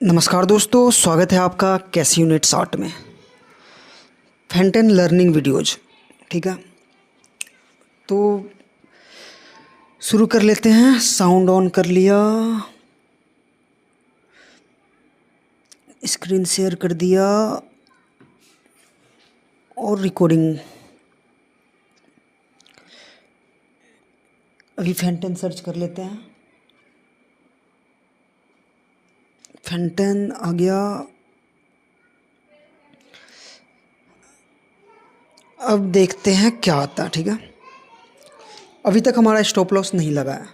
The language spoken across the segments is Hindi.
नमस्कार दोस्तों, स्वागत है आपका कैसी यूनिट 60 में। Fenton learning videos. ठीक है, तो शुरू कर लेते हैं। साउंड ऑन कर लिया, स्क्रीन शेयर कर दिया और रिकॉर्डिंग। अभी फेंटन सर्च कर लेते हैं। फेंटन आ गया। अब देखते हैं क्या आता है। ठीक है, अभी तक हमारा स्टॉप लॉस नहीं लगा है।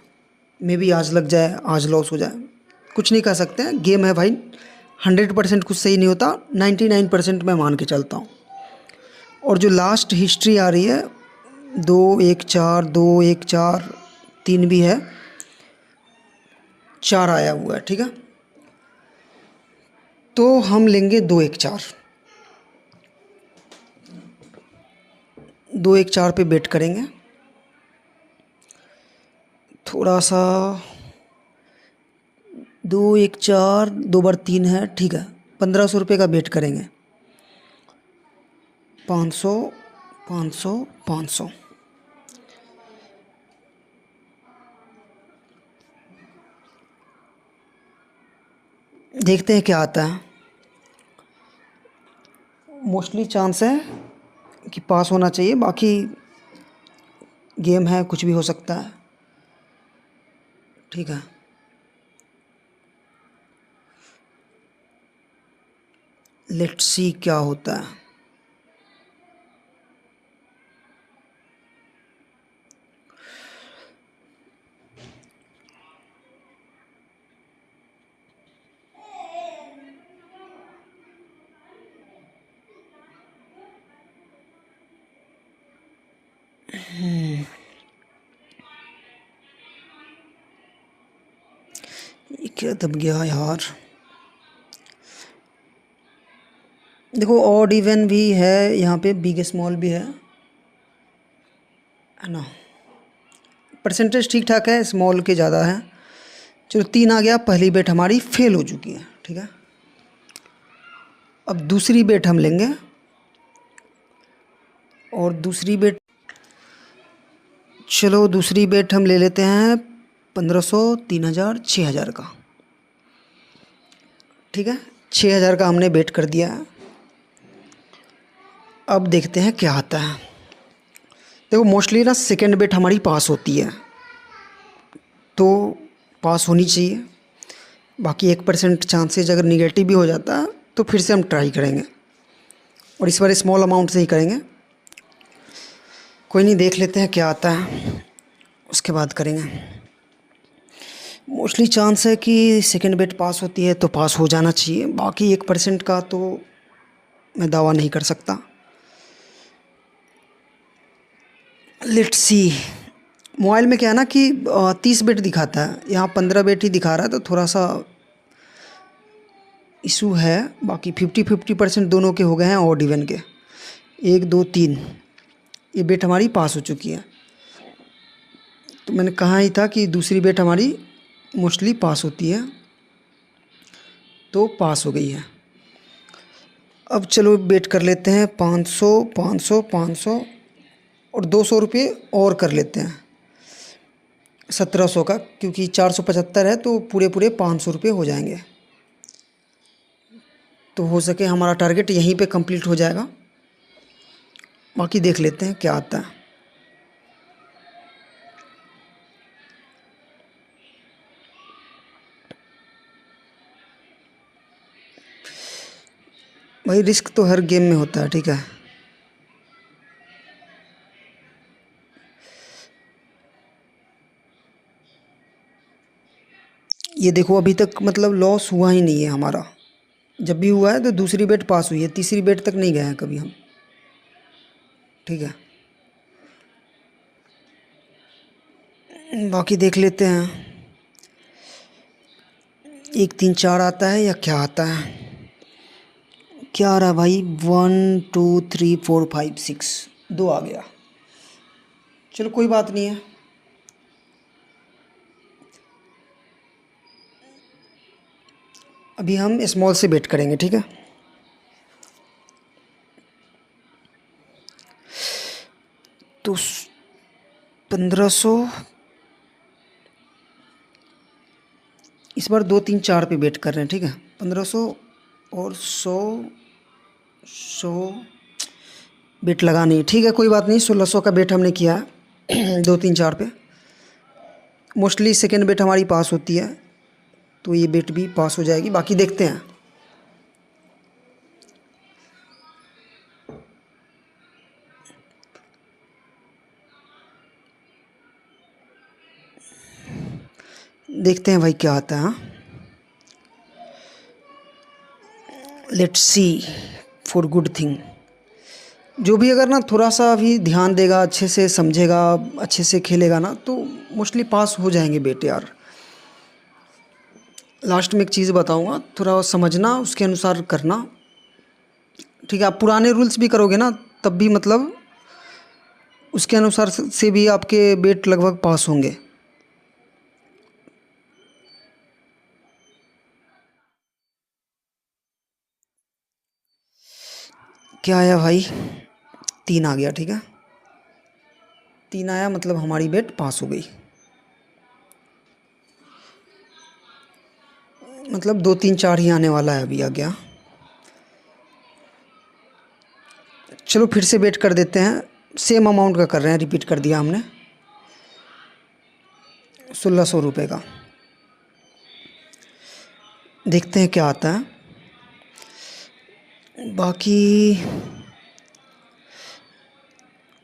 मे बी आज लग जाए, आज लॉस हो जाए, कुछ नहीं कर सकते हैं। गेम है भाई, 100% कुछ सही नहीं होता, 99% मैं मान के चलता हूँ। और जो लास्ट हिस्ट्री आ रही है 2-1-4, 2-1-4, 3 भी है, 4 आया हुआ है। ठीक है, तो हम लेंगे 2-1-4। 2-1-4 पे बेट करेंगे थोड़ा सा। 2-1-4 2 बार 3 है। ठीक है, 1500 रुपये का बेट करेंगे। 500, 500, 500। देखते हैं क्या आता है। मोस्टली चांस है कि पास होना चाहिए, बाकी गेम है, कुछ भी हो सकता है। ठीक है, लेट्स सी क्या होता है। ये क्या दब गया यार। देखो, ऑड इवन भी है यहाँ पे, बिग स्मॉल भी है ना। परसेंटेज ठीक ठाक है, स्मॉल के ज़्यादा है। चलो 3 आ गया, पहली बेट हमारी फेल हो चुकी है। ठीक है, अब दूसरी बेट हम लेंगे। और दूसरी बेट, चलो दूसरी बेट हम ले लेते हैं 1500, 3000, 6000 का। ठीक है, 6000 का हमने बेट कर दिया है। अब देखते हैं क्या आता है। देखो, मोस्टली ना सेकेंड बेट हमारी पास होती है, तो पास होनी चाहिए। बाकी 1% चांसेज अगर निगेटिव भी हो जाता है तो फिर से हम ट्राई करेंगे, और इस बार स्मॉल अमाउंट से ही करेंगे। कोई नहीं, देख लेते हैं क्या आता है, उसके बाद करेंगे। मोस्टली चांस है कि सेकेंड बेट पास होती है, तो पास हो जाना चाहिए। बाकी 1% का तो मैं दावा नहीं कर सकता। Let's see. मोबाइल में क्या है ना कि 30 बेट दिखाता है, यहाँ 15 बेट ही दिखा रहा है, तो थोड़ा सा इशू है। बाकी 50-50% दोनों के हो गए हैं, ऑड इवन के। 1, 2, 3 ये बेट हमारी पास हो चुकी है। तो मैंने कहा ही था कि दूसरी बेट हमारी मोस्टली पास होती है, तो पास हो गई है। अब चलो बेट कर लेते हैं 500, 500, 500 और 200 रुपये और कर लेते हैं 1700 का, क्योंकि 475 है, तो पूरे पूरे 500 रुपये हो जाएंगे। तो हो सके हमारा टारगेट यहीं पे कंप्लीट हो जाएगा। बाकी देख लेते हैं क्या आता है। भाई, रिस्क तो हर गेम में होता है। ठीक है, ये देखो, अभी तक मतलब लॉस हुआ ही नहीं है हमारा। जब भी हुआ है तो दूसरी बेट पास हुई है, तीसरी बेट तक नहीं गए हैं कभी हम। ठीक है, बाकी देख लेते हैं 1-3-4 आता है या क्या आता है। क्या आ रहा है भाई? 1, 2, 3, 4, 5, 6, 2 आ गया। चलो कोई बात नहीं है। अभी हम स्मॉल से बेट करेंगे, ठीक है। तो 1500, इस बार 2 3 4 पे बेट कर रहे हैं, ठीक है। 1500 और 100 बेट लगानी है, ठीक है, कोई बात नहीं। 1600 का बेट हमने किया है 2 3 4 पे। मोस्टली सेकेंड बेट हमारी पास होती है, तो ये बेट भी पास हो जाएगी। बाकी देखते हैं। देखते हैं भाई क्या आता है। हाँ, let's see for good thing. जो भी अगर ना थोड़ा सा भी ध्यान देगा, अच्छे से समझेगा, अच्छे से खेलेगा ना, तो मोस्टली पास हो जाएंगे बेटे यार। लास्ट में एक चीज़ बताऊंगा, थोड़ा समझना, उसके अनुसार करना, ठीक है। आप पुराने रूल्स भी करोगे ना, तब भी मतलब उसके अनुसार से भी आपके बेट लगभग पास होंगे। क्या आया भाई? 3 आ गया, ठीक है। 3 आया मतलब हमारी बेट पास हो गई। मतलब 2 3 4 ही आने वाला है, अभी आ गया। चलो फिर से बेट कर देते हैं, सेम अमाउंट का कर रहे हैं, रिपीट कर दिया हमने। 1600 रुपये का। देखते हैं क्या आता है। बाकी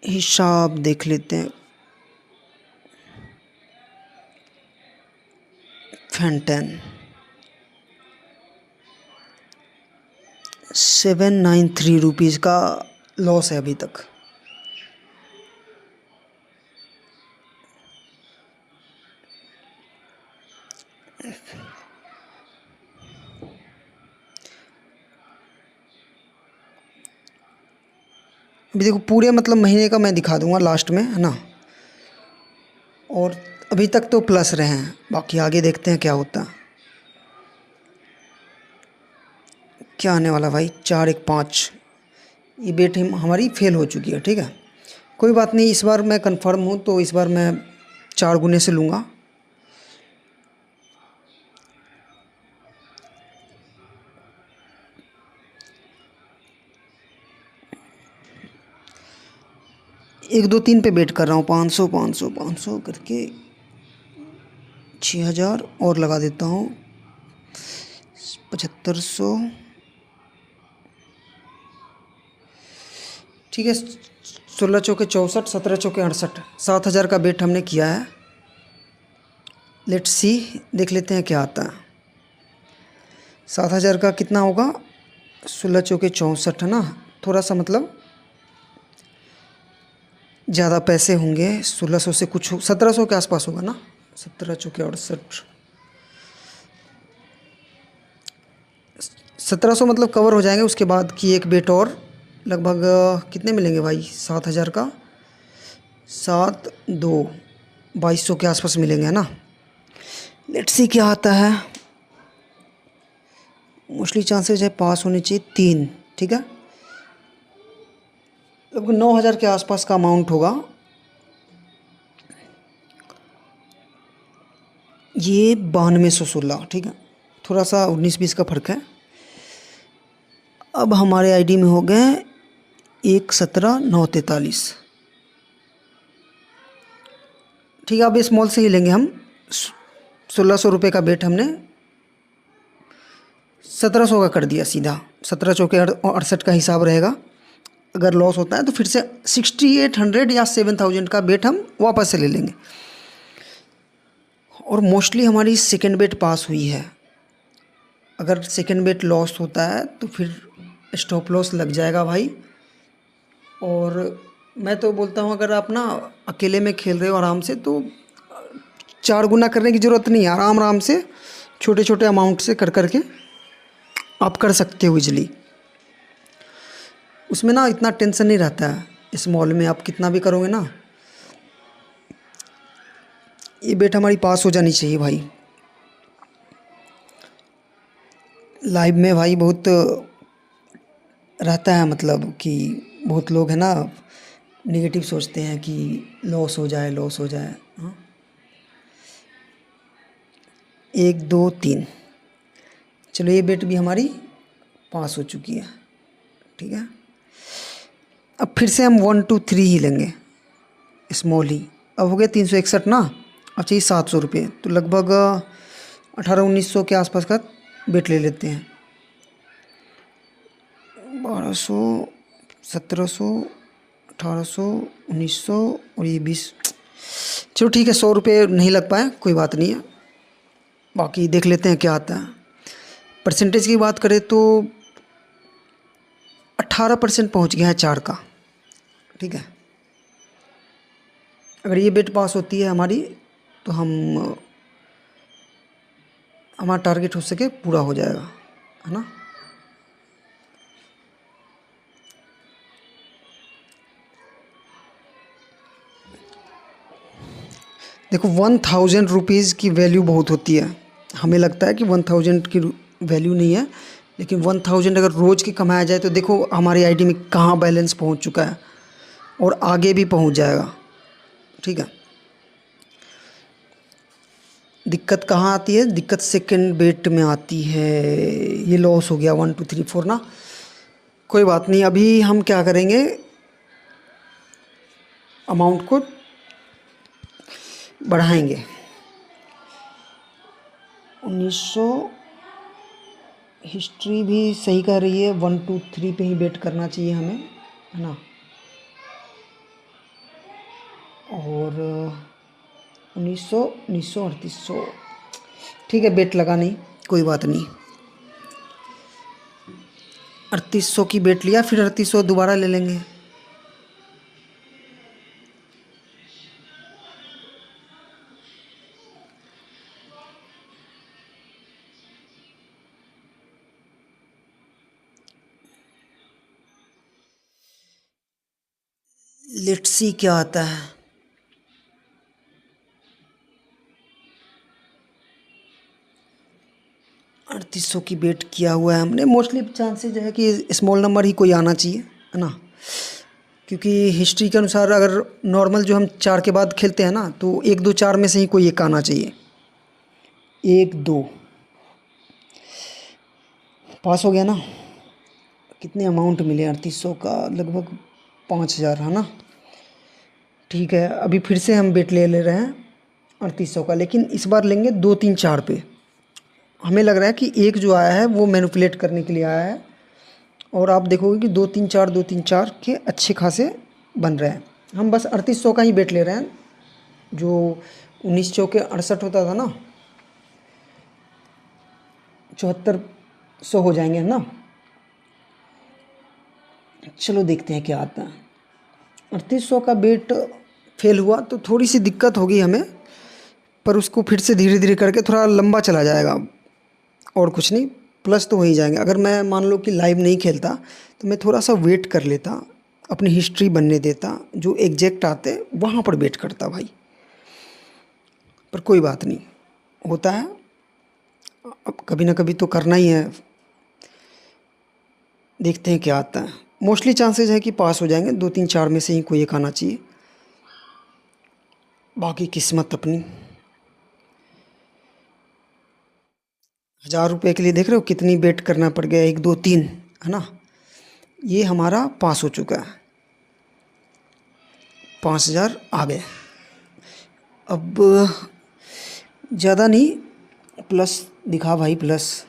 हिसाब देख लेते हैं। फैंटन 793 रुपीज़ का लॉस है अभी तक। अभी देखो पूरे मतलब महीने का मैं दिखा दूंगा लास्ट में, है ना। और अभी तक तो प्लस रहे हैं, बाकी आगे देखते हैं क्या होता है। क्या आने वाला भाई? 4 1 5। ये बेट हमारी फेल हो चुकी है, ठीक है। कोई बात नहीं, इस बार मैं कंफर्म हूँ, तो इस बार मैं 4 गुने से लूँगा। एक 2 3 पे बेट कर रहा हूँ, 500 500 500 करके 6000 और लगा देता हूँ, 7500, ठीक है। 16 चौके 64, 17 चौके 68, 7000 का बेट हमने किया है। लेट्स सी, देख लेते हैं क्या आता है। 7000 का कितना होगा? 16 चौके 64, है ना। थोड़ा सा मतलब ज़्यादा पैसे होंगे, 1600 से कुछ 1700 के आसपास होगा ना। 17 चौके 68, 1700 मतलब कवर हो जाएंगे। उसके बाद की एक बेट और लगभग कितने मिलेंगे भाई? 7000 का 7 2 2200 के आसपास मिलेंगे, है ना। लेट्स सी क्या आता है। मोस्टली चांसेस है पास होने चाहिए 3, ठीक है। लगभग 9000 के आसपास का अमाउंट होगा। ये 9216, ठीक है। थोड़ा सा 19 20 का फ़र्क है। अब हमारे आईडी में हो गए 1 17 9 43, ठीक है। अब स्मॉल से ही लेंगे हम। 1600 रुपये का बेट हमने 1700 का कर दिया सीधा। 17 चौके 68 का हिसाब रहेगा। अगर लॉस होता है तो फिर से 6800 या 7000 का बेट हम वापस से ले लेंगे। और मोस्टली हमारी सेकेंड बेट पास हुई है। अगर सेकेंड बेट लॉस होता है तो फिर स्टॉप लॉस लग जाएगा भाई। और मैं तो बोलता हूँ, अगर आप ना अकेले में खेल रहे हो आराम से, तो 4 गुना करने की ज़रूरत नहीं है। आराम आराम से छोटे छोटे अमाउंट से कर करके आप कर सकते हो इजली। उसमें ना इतना टेंशन नहीं रहता है। स्मॉल में आप कितना भी करोगे ना, ये बेट हमारी पास हो जानी चाहिए भाई। लाइव में भाई बहुत रहता है, मतलब कि बहुत लोग हैं ना नेगेटिव सोचते हैं कि लॉस हो जाए, लॉस हो जाए। हाँ, 1 2 3, चलो ये बेट भी हमारी पास हो चुकी है। ठीक है, अब फिर से हम 1 2 3 ही लेंगे, स्मॉल ही। अब हो गया 361 ना, अब चाहिए 700 रुपये, तो लगभग 1800 1900 के आसपास का बेट ले लेते हैं। 1200, 1700, 1800, 1900 और ये 20। चलो ठीक है, 100 रुपये नहीं लग पाए, कोई बात नहीं है। बाकी देख लेते हैं क्या आता है। परसेंटेज की बात करें तो 18% पहुँच गया है 4 का। ठीक है, अगर ये बेट पास होती है हमारी तो हमारा टारगेट हो सके पूरा हो जाएगा, है ना। देखो 1000 रुपीज़ की वैल्यू बहुत होती है। हमें लगता है कि 1000 की वैल्यू नहीं है, लेकिन 1000 अगर रोज़ की कमाया जाए तो देखो हमारी आईडी में कहाँ बैलेंस पहुंच चुका है और आगे भी पहुंच जाएगा। ठीक है, दिक्कत कहाँ आती है? दिक्कत सेकंड बेट में आती है। ये लॉस हो गया 1 2 3 4 ना, कोई बात नहीं। अभी हम क्या करेंगे, अमाउंट को बढ़ाएंगे। 1900, हिस्ट्री भी सही कह रही है, 1 2 3 पे ही बेट करना चाहिए हमें, है ना। और 1900, 1900, 3800, ठीक है, बेट लगा नहीं, कोई बात नहीं। 3800 की बेट लिया, फिर 3800 दोबारा ले लेंगे। लेट्स सी क्या आता है। अड़तीस सौ की बेट किया हुआ है हमने। मोस्टली चांसेज है कि स्मॉल नंबर ही कोई आना चाहिए, है ना, क्योंकि हिस्ट्री के अनुसार अगर नॉर्मल जो हम 4 के बाद खेलते हैं ना, तो 1 2 4 में से ही कोई एक आना चाहिए। 1 2 पास हो गया ना। कितने अमाउंट मिले 3800 का? लगभग 5000, है ना। ठीक है, अभी फिर से हम बेट ले रहे हैं 3800 का, लेकिन इस बार लेंगे 2 3 4 पे। हमें लग रहा है कि एक जो आया है वो मैनिपुलेट करने के लिए आया है, और आप देखोगे कि 2 3 4 2 3 4 के अच्छे खासे बन रहे हैं। हम बस 3800 का ही बेट ले रहे हैं, जो 19 चौके 68 होता था ना, 7400 हो जाएंगे, है ना। चलो देखते हैं क्या आता है। 3800 का बेट फेल हुआ तो थोड़ी सी दिक्कत होगी हमें, पर उसको फिर से धीरे धीरे करके थोड़ा लंबा चला जाएगा, और कुछ नहीं, प्लस तो हो ही जाएंगे। अगर मैं मान लो कि लाइव नहीं खेलता तो मैं थोड़ा सा वेट कर लेता, अपनी हिस्ट्री बनने देता, जो एग्जैक्ट आते वहाँ पर वेट करता भाई। पर कोई बात नहीं, होता है, अब कभी ना कभी तो करना ही है। देखते हैं क्या आता है। मोस्टली चांसेस है कि पास हो जाएंगे, 2 3 4 में से ही कोई एक आना चाहिए, बाकी किस्मत अपनी। 1000 रुपये के लिए देख रहे हो कितनी बेट करना पड़ गया, 1 2 3, है ना। ये हमारा पास हो चुका है, 5000 आ गए। अब ज़्यादा नहीं, प्लस दिखा भाई, प्लस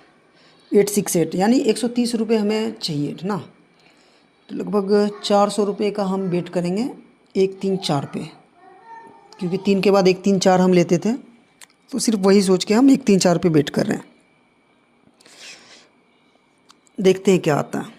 868, यानी 130 रुपये हमें चाहिए, है ना। तो लगभग 400 रुपये का हम बेट करेंगे 1 3 4 पे, क्योंकि 3 के बाद 1 3 4 हम लेते थे, तो सिर्फ वही सोच के हम 1 3 4 पे बेट कर रहे हैं। देखते हैं क्या आता है।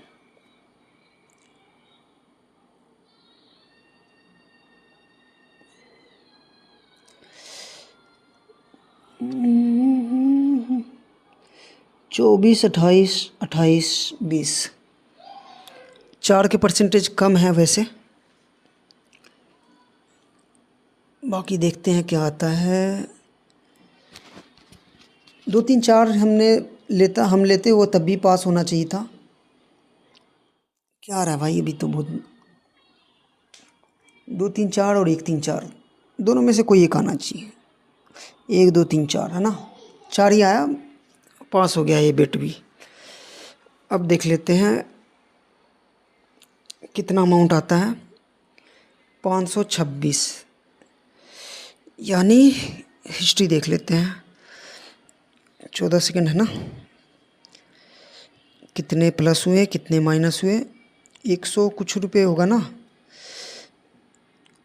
चौबीस, 28, 28, 20, 4 के परसेंटेज कम है वैसे। बाकी देखते हैं क्या आता है। 2 3 4 हमने हम लेते वो तब भी पास होना चाहिए था। क्या आ रहा है भाई, अभी तो बहुत 2 3 4 और 1 3 4 दोनों में से कोई एक आना चाहिए। 1 2 3 4 है ना, 4 ही आया, पास हो गया ये बेट भी। अब देख लेते हैं कितना अमाउंट आता है। 526, यानी हिस्ट्री देख लेते हैं। 14 सेकंड है ना, कितने प्लस हुए कितने माइनस हुए, 100 कुछ रुपए होगा ना,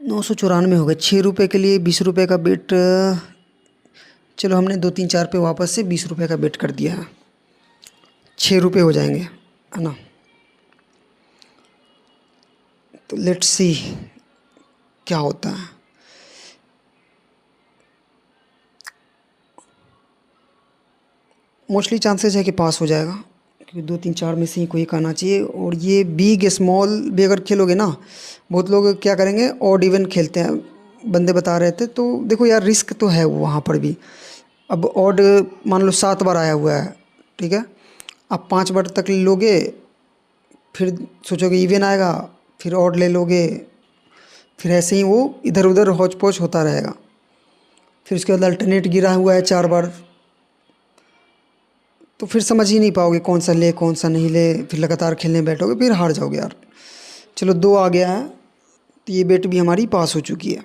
994 हो गए। 6 रुपये के लिए 20 रुपये का बेट, चलो हमने 2 3 4 पे वापस से 20 रुपये का बेट कर दिया है, 6 रुपये हो जाएंगे है ना। तो लेट्स सी क्या होता है। मोस्टली चांसेस है कि पास हो जाएगा, क्योंकि 2 3 4 में से ही कोई एक आना चाहिए। और ये बिग स्मॉल भी अगर खेलोगे ना, बहुत लोग क्या करेंगे ऑड इवन खेलते हैं, बंदे बता रहे थे। तो देखो यार, रिस्क तो है वहाँ पर भी। अब ऑड मान लो 7 बार आया हुआ है, ठीक है, आप 5 बार तक लोगे, फिर सोचोगे इवन आएगा, फिर ऑड ले लोगे, फिर ऐसे ही वो इधर उधर हौच पौच होता रहेगा। फिर उसके बाद अल्टरनेट गिरा हुआ है 4 बार, तो फिर समझ ही नहीं पाओगे कौन सा ले कौन सा नहीं ले, फिर लगातार खेलने बैठोगे, फिर हार जाओगे यार। चलो 2 आ गया है, तो ये बेट भी हमारी पास हो चुकी है।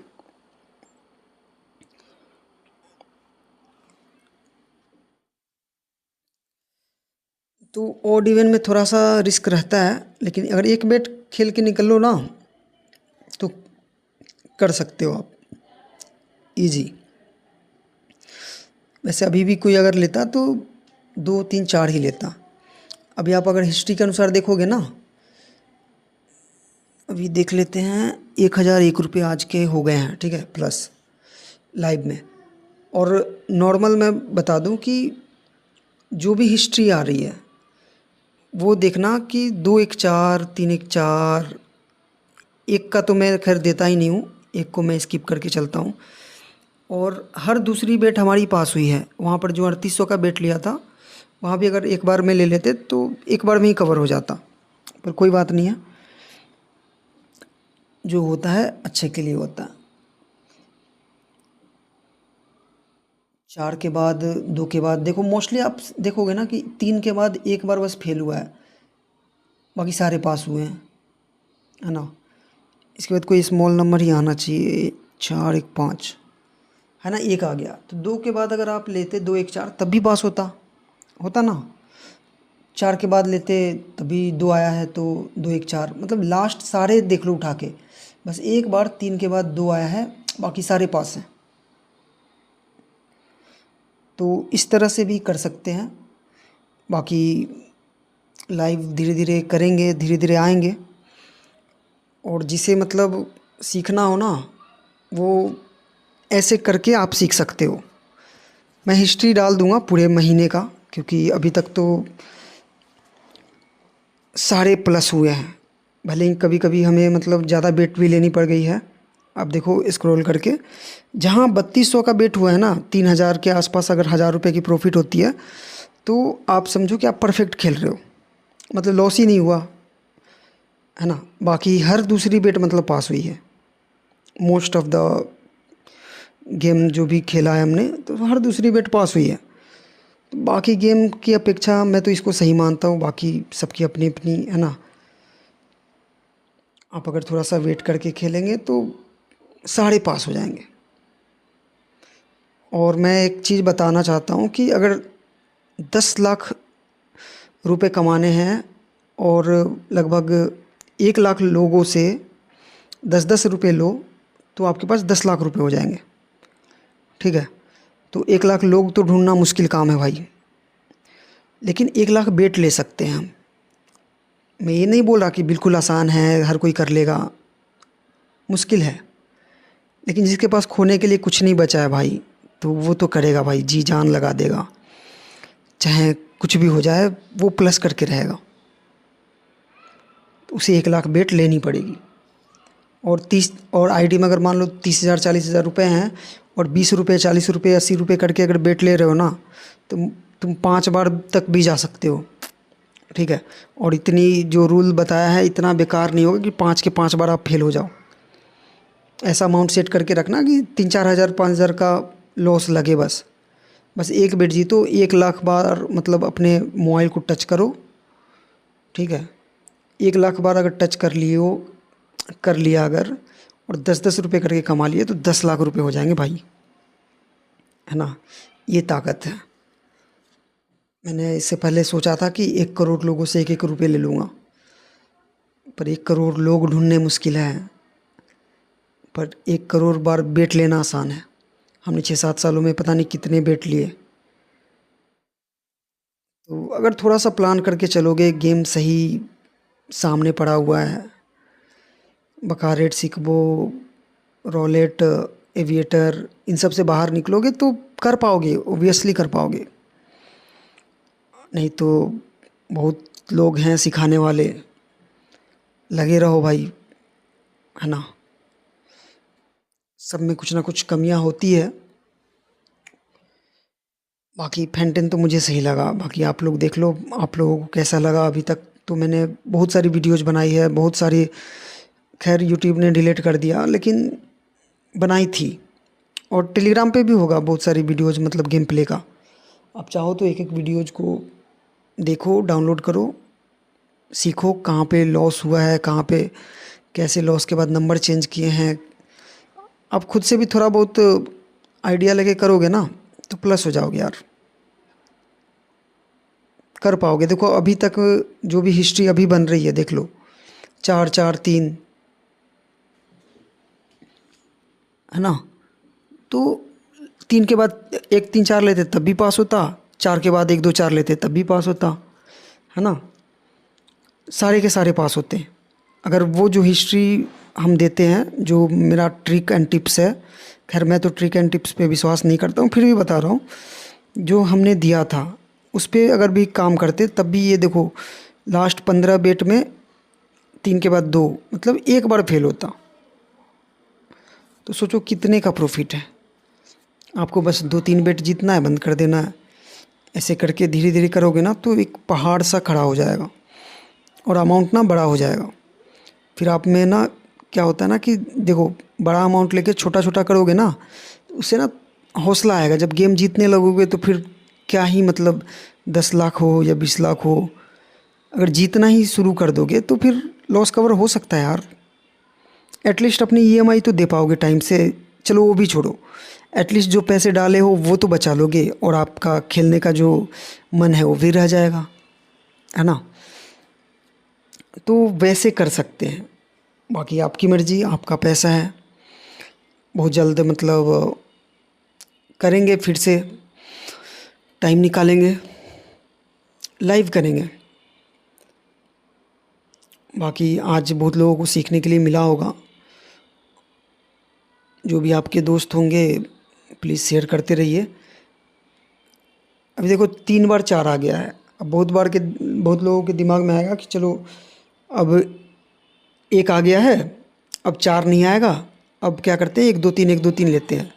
तो ऑड इवन में थोड़ा सा रिस्क रहता है, लेकिन अगर एक बेट खेल के निकल लो ना, तो कर सकते हो आप इजी। वैसे अभी भी कोई अगर लेता तो 2 3 4 ही लेता। अभी आप अगर हिस्ट्री के अनुसार देखोगे ना, अभी देख लेते हैं, 1001 रुपये आज के हो गए हैं, ठीक है, प्लस लाइव में। और नॉर्मल मैं बता दूं कि जो भी हिस्ट्री आ रही है वो देखना कि 2 1 4 3 1 4, एक का तो मैं खैर देता ही नहीं हूँ, एक को मैं स्किप करके चलता हूँ। और हर दूसरी बेट हमारी पास हुई है। वहाँ पर जो 3800 का बेट लिया था, वहाँ भी अगर एक बार में ले लेते तो एक बार में ही कवर हो जाता, पर कोई बात नहीं है, जो होता है अच्छे के लिए होता है। 4 के बाद 2 के बाद देखो, मोस्टली आप देखोगे ना कि 3 के बाद एक बार बस फेल हुआ है, बाकी सारे पास हुए हैं, है ना। इसके बाद कोई स्मॉल नंबर ही आना चाहिए, 4 1 5 है ना, एक आ गया। तो 2 के बाद अगर आप लेते 2 1 4 तब भी पास होता ना। 4 के बाद लेते तभी 2 आया है, तो 2 1 4, मतलब लास्ट सारे देख लो उठा के, बस एक बार 3 के बाद 2 आया है, बाकी सारे पास हैं। तो इस तरह से भी कर सकते हैं। बाकी लाइव धीरे धीरे करेंगे, धीरे धीरे आएंगे। और जिसे मतलब सीखना हो ना, वो ऐसे करके आप सीख सकते हो। मैं हिस्ट्री डाल दूंगा पूरे महीने का, क्योंकि अभी तक तो सारे प्लस हुए हैं। भले ही कभी कभी हमें मतलब ज़्यादा बेट भी लेनी पड़ गई है। अब देखो स्क्रॉल करके, जहाँ 3200 का बेट हुआ है ना, 3000 के आसपास अगर 1000 रुपये की प्रॉफिट होती है, तो आप समझो कि आप परफेक्ट खेल रहे हो, मतलब लॉस ही नहीं हुआ, है ना। बाकी हर दूसरी बेट मतलब पास हुई है। मोस्ट ऑफ द गेम जो भी खेला है हमने, तो हर दूसरी बेट पास हुई है। बाकी गेम की अपेक्षा मैं तो इसको सही मानता हूँ, बाकी सबकी अपनी अपनी, है ना। आप अगर थोड़ा सा वेट करके खेलेंगे तो सारे पास हो जाएंगे। और मैं एक चीज़ बताना चाहता हूँ कि अगर 10 लाख रुपए कमाने हैं और लगभग 1 लाख लोगों से 10-10 रुपये लो, तो आपके पास 10 लाख रुपए हो जाएंगे, ठीक है। तो 1 लाख लोग तो ढूंढना मुश्किल काम है भाई, लेकिन 1 लाख बेट ले सकते हैं हम। मैं ये नहीं बोल रहा कि बिल्कुल आसान है, हर कोई कर लेगा, मुश्किल है। लेकिन जिसके पास खोने के लिए कुछ नहीं बचा है भाई, तो वो तो करेगा भाई, जी जान लगा देगा, चाहे कुछ भी हो जाए वो प्लस करके रहेगा। तो उसे 1 लाख बेट लेनी पड़ेगी। और आईडी में अगर मान लो 30,000 40,000 रुपये हैं, और 20 रुपये 40 रुपये 80 रुपये करके अगर बेट ले रहे हो ना, तो तुम 5 बार तक भी जा सकते हो, ठीक है। और इतनी जो रूल बताया है इतना बेकार नहीं होगा कि 5 के 5 बार आप फेल हो जाओ। ऐसा अमाउंट सेट करके रखना कि 3-4 हज़ार 5 हज़ार का लॉस लगे बस। बस एक बेट जीतो, 1 लाख बार मतलब अपने मोबाइल को टच करो, ठीक है। 1 लाख बार अगर टच कर लिया अगर, और 10-10 रुपये करके कमा लिए तो 10 लाख रुपये हो जाएंगे भाई, है ना। ये ताकत है। मैंने इससे पहले सोचा था कि 1 करोड़ लोगों से 1-1 रुपये ले लूँगा, पर 1 करोड़ लोग ढूंढने मुश्किल है, पर 1 करोड़ बार बेट लेना आसान है। हमने 6-7 सालों में पता नहीं कितने बेट लिए। तो अगर थोड़ा सा प्लान करके चलोगे, गेम सही सामने पड़ा हुआ है, बकारेट सिकबो, रॉलेट, एविएटर, इन सब से बाहर निकलोगे तो कर पाओगे, ओबियसली कर पाओगे। नहीं तो बहुत लोग हैं सिखाने वाले, लगे रहो भाई, है ना। सब में कुछ ना कुछ कमियां होती है। बाकी फैंटन तो मुझे सही लगा, बाकी आप लोग देख लो आप लोगों को कैसा लगा। अभी तक तो मैंने बहुत सारी वीडियोज़ बनाई है, बहुत सारी, खैर यूट्यूब ने डिलीट कर दिया, लेकिन बनाई थी। और टेलीग्राम पे भी होगा बहुत सारी वीडियोज़, मतलब गेम प्ले का। आप चाहो तो एक एक वीडियोज़ को देखो, डाउनलोड करो, सीखो कहाँ पे लॉस हुआ है, कहाँ पे कैसे लॉस के बाद नंबर चेंज किए हैं। आप खुद से भी थोड़ा बहुत आइडिया लेके करोगे ना तो प्लस हो जाओगे यार, कर पाओगे। देखो अभी तक जो भी हिस्ट्री अभी बन रही है देख लो, 4-4-3, है ना। तो 3 के बाद 1-3-4 लेते तब भी पास होता, 4 के बाद 1-2-4 लेते तब भी पास होता, है ना। सारे के सारे पास होते हैं अगर वो जो हिस्ट्री हम देते हैं, जो मेरा ट्रिक एंड टिप्स है। खैर मैं तो ट्रिक एंड टिप्स पे विश्वास नहीं करता हूँ, फिर भी बता रहा हूँ, जो हमने दिया था उस पर अगर भी काम करते तब भी ये देखो, लास्ट 15 बेट में 3 के बाद 2, मतलब एक बार फेल होता। तो सोचो कितने का प्रॉफिट है। आपको बस 2-3 बेट जीतना है, बंद कर देना है। ऐसे करके धीरे धीरे करोगे ना तो एक पहाड़ सा खड़ा हो जाएगा और अमाउंट ना बड़ा हो जाएगा। फिर आप में ना क्या होता है ना कि देखो, बड़ा अमाउंट लेके छोटा छोटा करोगे ना, उससे ना हौसला आएगा। जब गेम जीतने लगोगे तो फिर क्या ही मतलब 10 लाख हो या 20 लाख हो, अगर जीतना ही शुरू कर दोगे तो फिर लॉस कवर हो सकता है यार। एटलीस्ट अपनी ईएमआई तो दे पाओगे टाइम से, चलो वो भी छोड़ो, एटलीस्ट जो पैसे डाले हो वो तो बचा लोगे, और आपका खेलने का जो मन है वो भी रह जाएगा, है ना। तो वैसे कर सकते हैं। बाकी आपकी मर्ज़ी, आपका पैसा है। बहुत जल्द मतलब करेंगे, फिर से टाइम निकालेंगे, लाइव करेंगे। बाकी आज बहुत लोगों को सीखने के लिए मिला होगा। जो भी आपके दोस्त होंगे प्लीज़ शेयर करते रहिए। अभी देखो 3 बार 4 आ गया है। अब बहुत लोगों के दिमाग में आएगा कि चलो अब 1 आ गया है, अब 4 नहीं आएगा, अब क्या करते हैं 1-2-3 1-2-3 लेते हैं।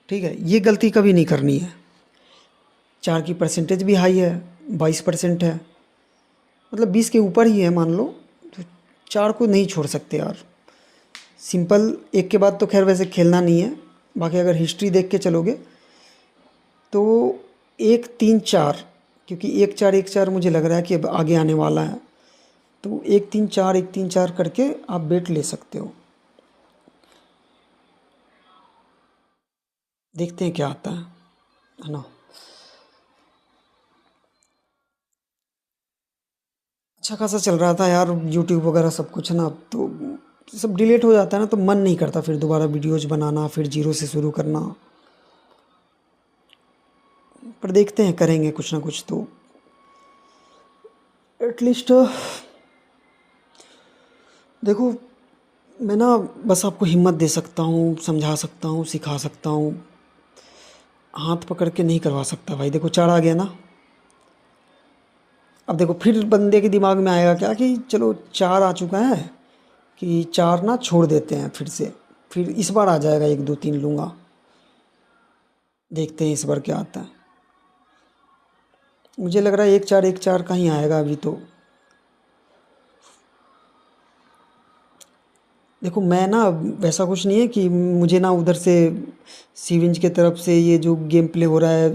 ठीक है, ये गलती कभी नहीं करनी है। 4 की परसेंटेज भी हाई है, 22% है, मतलब 20 के ऊपर ही है मान लो, तो 4 को नहीं छोड़ सकते यार। सिंपल 1 के बाद तो खैर वैसे खेलना नहीं है। बाकी अगर हिस्ट्री देख के चलोगे तो 1-3-4, क्योंकि 1-4-1-4 मुझे लग रहा है कि अब आगे आने वाला है, तो 1-3-4 1-3-4 करके आप बेट ले सकते हो। देखते हैं क्या आता है ना। अच्छा खासा चल रहा था यार यूट्यूब वगैरह सब कुछ ना, अब तो सब डिलीट हो जाता है ना, तो मन नहीं करता फिर दोबारा वीडियोज़ बनाना, फिर जीरो से शुरू करना। पर देखते हैं, करेंगे कुछ ना कुछ तो एटलीस्ट। देखो मैं ना बस आपको हिम्मत दे सकता हूँ, समझा सकता हूँ, सिखा सकता हूँ, हाथ पकड़ के नहीं करवा सकता भाई। देखो 4 आ गया ना, अब देखो फिर बंदे के दिमाग में आएगा क्या कि चलो 4 आ चुका है, कि 4 ना छोड़ देते हैं फिर से, फिर इस बार आ जाएगा 1-2-3 लूँगा। देखते हैं इस बार क्या आता है। मुझे लग रहा है 1-4 का ही आएगा अभी तो। देखो मैं ना, वैसा कुछ नहीं है कि मुझे ना उधर से सीविंज के तरफ से ये जो गेम प्ले हो रहा है,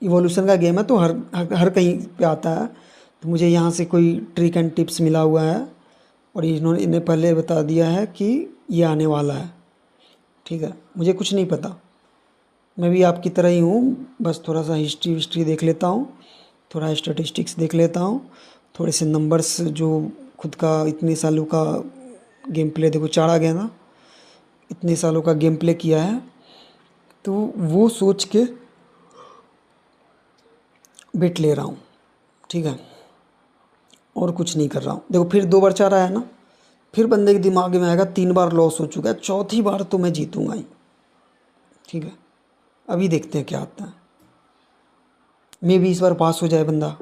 इवोल्यूशन का गेम है तो हर कहीं पे आता है। तो मुझे यहाँ से कोई ट्रिक एंड टिप्स मिला हुआ है और इन्हें पहले बता दिया है कि ये आने वाला है। ठीक है, मुझे कुछ नहीं पता, मैं भी आपकी तरह ही हूँ, बस थोड़ा सा हिस्ट्री देख लेता हूँ, थोड़ा स्टैटिस्टिक्स देख लेता हूँ, थोड़े से नंबर्स जो खुद का इतने सालों का गेम प्ले, देखो 4 आ गया ना, इतने सालों का गेम प्ले किया है तो वो सोच के बेट ले रहा हूँ। ठीक है, और कुछ नहीं कर रहा हूँ। देखो फिर 2 बार 4 आया ना, फिर बंदे के दिमाग में आएगा 3 बार लॉस हो चुका है, चौथी बार तो मैं जीतूंगा ही। ठीक है, अभी देखते हैं क्या आता है, मे भी इस बार पास हो जाए बंदा।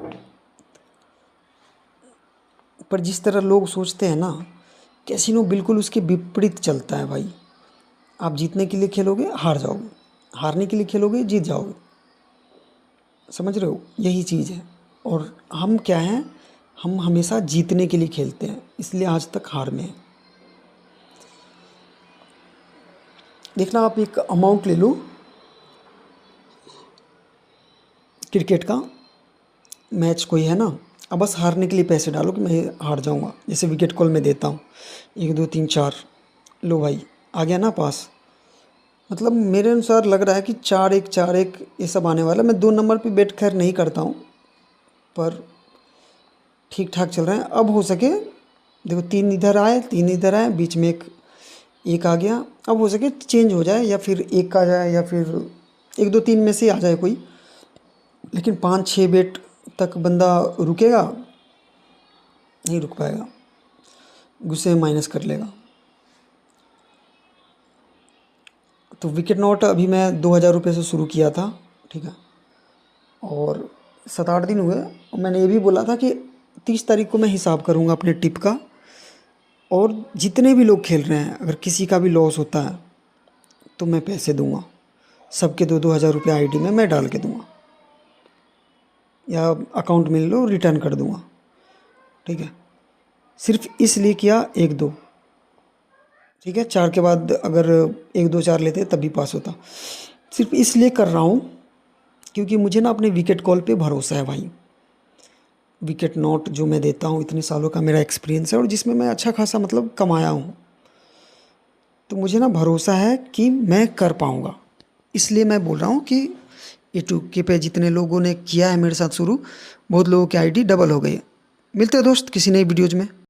पर जिस तरह लोग सोचते हैं ना, कैसीनो बिल्कुल उसके विपरीत चलता है भाई। आप जीतने के लिए खेलोगे हार जाओगे, हारने के लिए खेलोगे जीत जाओगे। समझ रहे हो, यही चीज़ है। और हम क्या हैं, हम हमेशा जीतने के लिए खेलते हैं, इसलिए आज तक हार में हैं। देखना, आप एक अमाउंट ले लो क्रिकेट का, मैच कोई है ना, अब बस हारने के लिए पैसे डालो कि मैं हार जाऊंगा। जैसे विकेट कॉल में देता हूँ 1 2 3 4, लो भाई आ गया ना पास। मतलब मेरे अनुसार लग रहा है कि 4-1 ये सब आने वाला है। मैं 2 नंबर पे बेट खैर नहीं करता हूँ, पर ठीक ठाक चल रहे हैं। अब हो सके, देखो 3 इधर आए 3 इधर आए, बीच में एक आ गया, अब हो सके चेंज हो जाए या फिर एक आ जाए या फिर 1 2 3 में से आ जाए कोई। लेकिन 5-6 बेट तक बंदा रुकेगा नहीं, रुक पाएगा, गुस्से में माइनस कर लेगा। तो विकेट नॉट अभी मैं 2,000 रुपये से शुरू किया था। ठीक है, और 7-8 दिन हुए, और मैंने ये भी बोला था कि 30 तारीख को मैं हिसाब करूँगा अपने टिप का, और जितने भी लोग खेल रहे हैं अगर किसी का भी लॉस होता है तो मैं पैसे दूंगा, सबके 2-2 हज़ार रुपये आईडी में मैं डाल के दूंगा, या अकाउंट में लो रिटर्न कर दूंगा। ठीक है, सिर्फ इसलिए किया 1-2। ठीक है, 4 के बाद अगर 1-2 4 लेते तब भी पास होता। सिर्फ इसलिए कर रहा हूँ क्योंकि मुझे ना अपने विकेट कॉल पे भरोसा है भाई। विकेट नॉट जो मैं देता हूँ, इतने सालों का मेरा एक्सपीरियंस है और जिसमें मैं अच्छा खासा मतलब कमाया हूँ, तो मुझे ना भरोसा है कि मैं कर पाऊँगा। इसलिए मैं बोल रहा हूँ कि ये टूके पे जितने लोगों ने किया है मेरे साथ शुरू, बहुत लोगों की आईडी डबल हो गई है। मिलते हैं दोस्त किसी नई वीडियोज़ में।